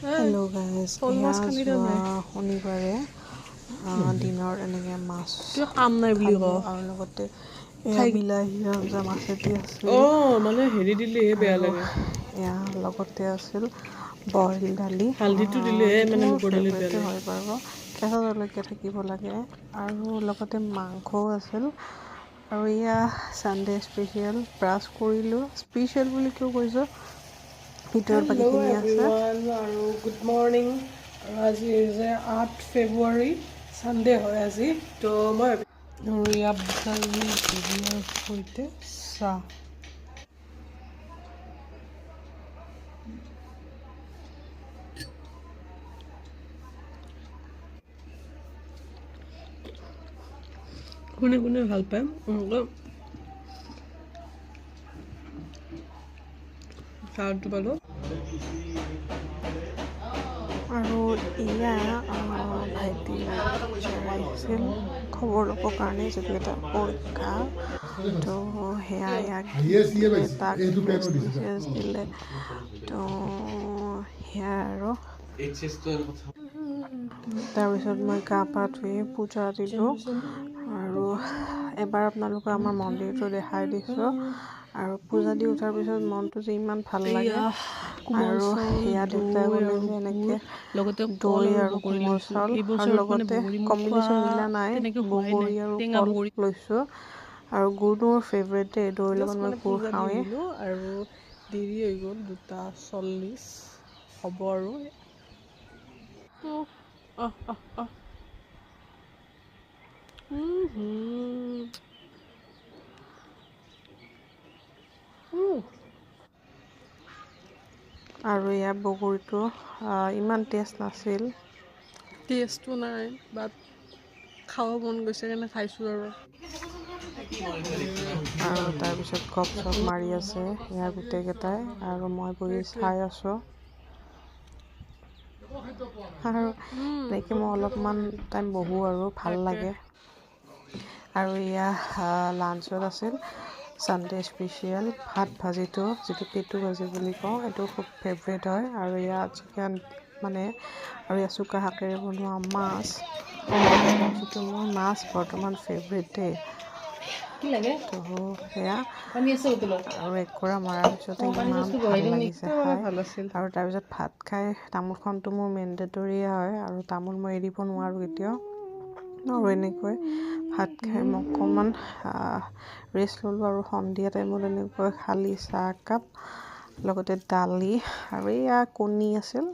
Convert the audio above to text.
Hello guys, এয়া যোৱা শনিবাৰে দিনৰ এনেকৈ মাছ খালোঁ আৰু লগতে এয়া বিলাহী আঞ্জা মাছেদি আছিল মানে হেৰি দিলেহে বেয়া লাগে এয়া লগতে আছিল বইল দালি হালধিটো দিলেহে মানে মোৰ মুগৰ দালিত বেয়া ফেভৰেটে লাগে হয় বাৰু কেঁচা জলকীয়া থাকিব লাগে আৰু লগতে মাংসও আছিল আৰু এয়া ছানডে স্পেচিয়েল ব্ৰাছ কৰিলোঁ স্পেচিয়েল বুলি কিয় কৈছোঁ ভিতৰত বাকীখিনি আছে আৰু গুড মৰ্ণিং আৰু আজি যে 8 ফেব্ৰুৱাৰী ছানডে হয় আজি তো মই আৰু ইয়াত বিস্কুটৰ সৈতে চাহ কোনে কোনে ভাল পায় চাহটো পালোঁ আৰু এয়া ভাইটি আহিছিল খবৰ ল'বৰ কাৰণে যিটো এটা পৰীক্ষা তো সেয়া ইয়াক তাক মেছেজ দিলে তো সেয়া আৰু তাৰপিছত মই গা পা ধুই পূজা দিলোঁ আৰু এবাৰ আপোনালোকে আমাৰ মন্দিৰটো দেখাই দিছোঁ আৰু পূজা দি উঠাৰ পিছত মনটো যে ইমান ভাল লাগে আৰু সেয়া দেউতাই ক'লে যে এনেকৈ দৈ আৰু কোমল চাউল আৰু লগতে কম্বিনেশ্যন মিলা নাই বগৰী আৰু কল লৈছোঁ আৰু গুড়টো মোৰ ফেভৰেট দেই দৈৰ লগত মই গুড় খাওঁৱেই আৰু দেৰি হৈ গ'ল 2:40 হ'ব আৰু আৰু ইয়াৰ বগৰীটো ইমান টেষ্ট নাছিল টেষ্টটো নাই বাট খাব মন গৈছে কাৰণে খাইছোঁ আৰু তাৰপিছত গপ চপ মাৰি আছে ইয়াৰ গোটেইকেইটাই আৰু মই বহি চাই আছোঁ আৰু এনেকৈ মই অলপমান টাইম বহোঁ আৰু ভাল লাগে আৰু এয়া লাঞ্চত আছিল ছানডে স্পেচিয়েল ভাত ভাজিটো যিটো পেটু ভাজি বুলি কওঁ এইটো খুব ফেভৰেট হয় আৰু এয়া চিকেন মানে আৰু এয়া চুকা শাকেৰে বনোৱা মাছ যিটো মোৰ মাছ বৰ্তমান ফেভৰেট দেই তো সেয়া আৰু একৰা মৰাৰ পিছতে ইমান ভাল লাগিছে খাই আৰু তাৰপিছত ভাত খাই তামোলখনটো মোৰ মেণ্ডেটৰীয়ে হয় আৰু তামোল মই এৰিব নোৱাৰোঁ কেতিয়াও আৰু এনেকৈ ভাত খাই মই অকণমান ৰেষ্ট ল'লোঁ আৰু সন্ধিয়া টাইমত এনেকৈ খালী চাহ একাপ লগতে দালি আৰু এয়া কণী আছিল